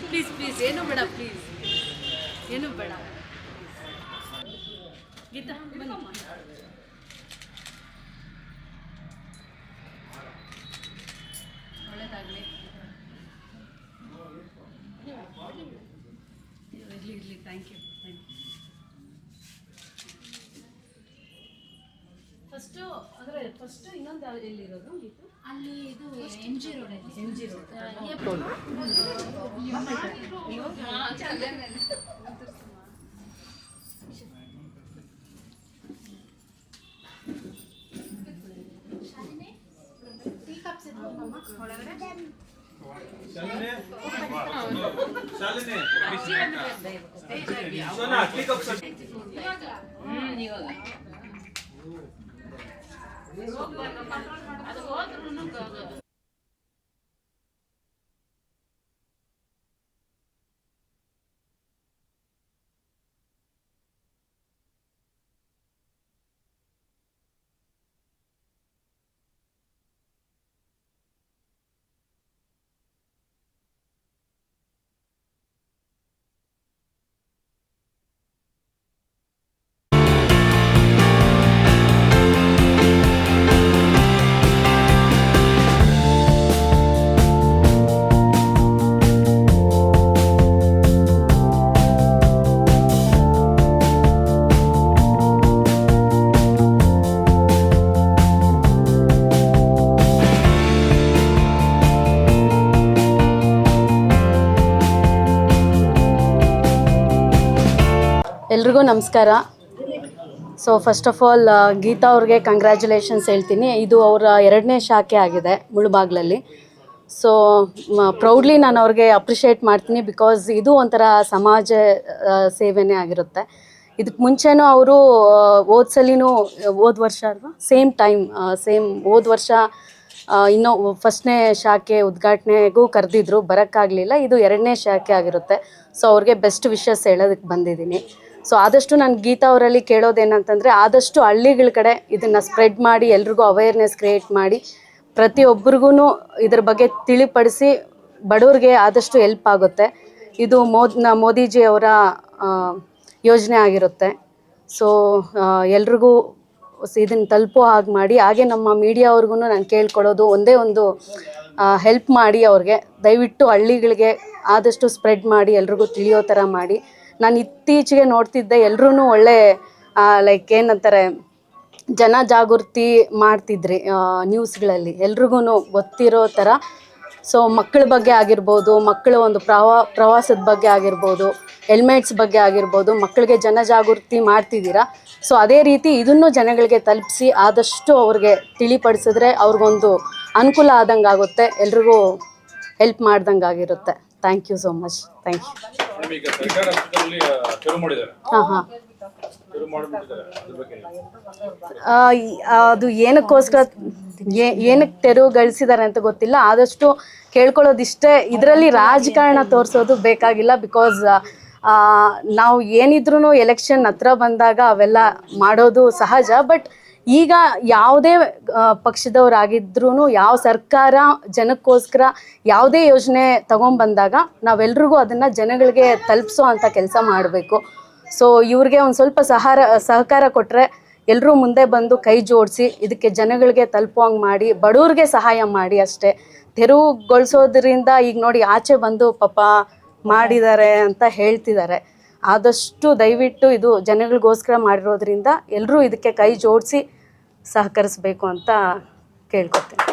Please ಏನು ಬೇಡ, please ಏನು ಬೇಡ. ಗೀತಾ ಒಳ್ಳೇದಾಗಲಿ, ಇರಲಿ. Thank you. ಫಸ್ಟ್ ಇನ್ನೊಂದು ಎಲ್ಲಿರೋದು ಗೀತು? ಅಲ್ಲಿ ಇದು MG ರೋಡಲ್ಲಿ. MG road. ಎಲ್ರಿಗೂ ನಮಸ್ಕಾರ. So first of all Geetha ಅವ್ರಿಗೆ ಕಂಗ್ರ್ಯಾಚುಲೇಷನ್ಸ್ ಹೇಳ್ತೀನಿ. ಇದು ಅವರ 2ನೇ ಶಾಖೆ ಆಗಿದೆ ಮುಳುಬಾಗ್ಲಲ್ಲಿ. ಸೊ ಪ್ರೌಡ್ಲಿ ನಾನು ಅವ್ರಿಗೆ ಅಪ್ರಿಷಿಯೇಟ್ ಮಾಡ್ತೀನಿ, ಬಿಕಾಸ್ ಇದು ಒಂಥರ ಸಮಾಜ ಸೇವೆನೇ ಆಗಿರುತ್ತೆ. ಇದಕ್ಕೆ ಮುಂಚೆನೂ ಅವರು ಹೋದ ವರ್ಷ ಅಲ್ವಾ, ಹೋದ ವರ್ಷ ಇನ್ನೂ ಫಸ್ಟ್ನೇ ಶಾಖೆ ಉದ್ಘಾಟನೆಗೂ ಕರೆದಿದ್ರು, ಬರೋಕ್ಕಾಗಲಿಲ್ಲ. ಇದು 2ನೇ ಶಾಖೆ ಆಗಿರುತ್ತೆ. ಸೊ ಅವ್ರಿಗೆ ಬೆಸ್ಟ್ ವಿಶಸ್ ಹೇಳೋದಕ್ಕೆ ಬಂದಿದ್ದೀನಿ. ಸೊ ಆದಷ್ಟು ನಾನು ಗೀತಾ ಅವರಲ್ಲಿ ಕೇಳೋದೇನಂತಂದರೆ, ಆದಷ್ಟು ಹಳ್ಳಿಗಳ ಕಡೆ ಇದನ್ನು ಸ್ಪ್ರೆಡ್ ಮಾಡಿ, ಎಲ್ರಿಗೂ ಅವೇರ್ನೆಸ್ ಕ್ರಿಯೇಟ್ ಮಾಡಿ, ಪ್ರತಿಯೊಬ್ಬರಿಗೂ ಇದ್ರ ಬಗ್ಗೆ ತಿಳಿಪಡಿಸಿ ಬಡವ್ರಿಗೆ ಆದಷ್ಟು ಹೆಲ್ಪ್ ಆಗುತ್ತೆ. ಇದು ಮೋದಿಜಿ ಅವರ ಯೋಜನೆ ಆಗಿರುತ್ತೆ. ಸೊ ಎಲ್ರಿಗೂ ಇದನ್ನು ತಲುಪೋ ಹಾಗೆ ಮಾಡಿ. ಹಾಗೆ ನಮ್ಮ ಮೀಡಿಯಾ ಅವ್ರಿಗೂ ನಾನು ಕೇಳ್ಕೊಳ್ಳೋದು ಒಂದೇ ಒಂದು, ಹೆಲ್ಪ್ ಮಾಡಿ ಅವ್ರಿಗೆ. ದಯವಿಟ್ಟು ಹಳ್ಳಿಗಳಿಗೆ ಆದಷ್ಟು ಸ್ಪ್ರೆಡ್ ಮಾಡಿ, ಎಲ್ರಿಗೂ ತಿಳಿಯೋ ಥರ ಮಾಡಿ. ನಾನು ಇತ್ತೀಚೆಗೆ ನೋಡ್ತಿದ್ದೆ, ಎಲ್ಲರೂ ಒಳ್ಳೆ ಲೈಕ್ ಏನಂತಾರೆ, ಜನ ಜಾಗೃತಿ ಮಾಡ್ತಿದ್ರಿ ನ್ಯೂಸ್ಗಳಲ್ಲಿ, ಎಲ್ರಿಗೂ ಗೊತ್ತಿರೋ ಥರ. ಸೊ ಮಕ್ಕಳ ಬಗ್ಗೆ ಆಗಿರ್ಬೋದು, ಮಕ್ಕಳ ಒಂದು ಪ್ರವಾಸದ ಬಗ್ಗೆ ಆಗಿರ್ಬೋದು, ಹೆಲ್ಮೆಟ್ಸ್ ಬಗ್ಗೆ ಆಗಿರ್ಬೋದು, ಮಕ್ಕಳಿಗೆ ಜನಜಾಗೃತಿ ಮಾಡ್ತಿದ್ದೀರಾ. ಸೊ ಅದೇ ರೀತಿ ಇದನ್ನು ಜನಗಳಿಗೆ ತಲುಪಿಸಿ ಆದಷ್ಟು ಅವ್ರಿಗೆ ತಿಳಿಪಡಿಸಿದ್ರೆ ಅವ್ರಿಗೊಂದು ಅನುಕೂಲ ಆದಂಗೆ ಆಗುತ್ತೆ, ಎಲ್ರಿಗೂ ಹೆಲ್ಪ್ ಮಾಡ್ದಂಗೆ ಆಗಿರುತ್ತೆ. Thank you so much. Thank you. ಹಾಂ ಅದು ಏನಕ್ಕೆ ತೆರವುಗೊಳಿಸಿದ್ದಾರೆ ಅಂತ ಗೊತ್ತಿಲ್ಲ. ಆದಷ್ಟು ಕೇಳ್ಕೊಳ್ಳೋದಿಷ್ಟೇ, ಇದರಲ್ಲಿ ರಾಜಕಾರಣ ತೋರಿಸೋದು ಬೇಕಾಗಿಲ್ಲ. ಬಿಕಾಸ್ ನಾವು ಏನಿದ್ರೂ ಎಲೆಕ್ಷನ್ ಹತ್ರ ಬಂದಾಗ ಅವೆಲ್ಲ ಮಾಡೋದು ಸಹಜ. ಬಟ್ ಈಗ ಯಾವುದೇ ಪಕ್ಷದವರಾಗಿದ್ರೂ, ಯಾವ ಸರ್ಕಾರ ಜನಕ್ಕೋಸ್ಕರ ಯಾವುದೇ ಯೋಜನೆ ತಗೊಂಡ್ಬಂದಾಗ ನಾವೆಲ್ರಿಗೂ ಅದನ್ನು ಜನಗಳಿಗೆ ತಲುಪಿಸೋ ಅಂಥ ಕೆಲಸ ಮಾಡಬೇಕು. ಸೊ ಇವ್ರಿಗೆ ಒಂದು ಸ್ವಲ್ಪ ಸಹಕಾರ ಕೊಟ್ಟರೆ ಎಲ್ಲರೂ ಮುಂದೆ ಬಂದು ಕೈ ಜೋಡಿಸಿ ಇದಕ್ಕೆ ಜನಗಳಿಗೆ ತಲುಪುವಂಗೆ ಮಾಡಿ, ಬಡವ್ರಿಗೆ ಸಹಾಯ ಮಾಡಿ ಅಷ್ಟೇ. ತೆರವುಗೊಳಿಸೋದ್ರಿಂದ ಈಗ ನೋಡಿ ಆಚೆ ಬಂದು ಪಾಪ ಮಾಡಿದ್ದಾರೆ ಅಂತ ಹೇಳ್ತಿದ್ದಾರೆ. ಆದಷ್ಟು ದಯವಿಟ್ಟು ಇದು ಜನಗಳಿಗೋಸ್ಕರ ಮಾಡಿರೋದ್ರಿಂದ ಎಲ್ಲರೂ ಇದಕ್ಕೆ ಕೈ ಜೋಡಿಸಿ ಸಹಕರಿಸಬೇಕು ಅಂತ ಕೇಳ್ಕೊತೀನಿ.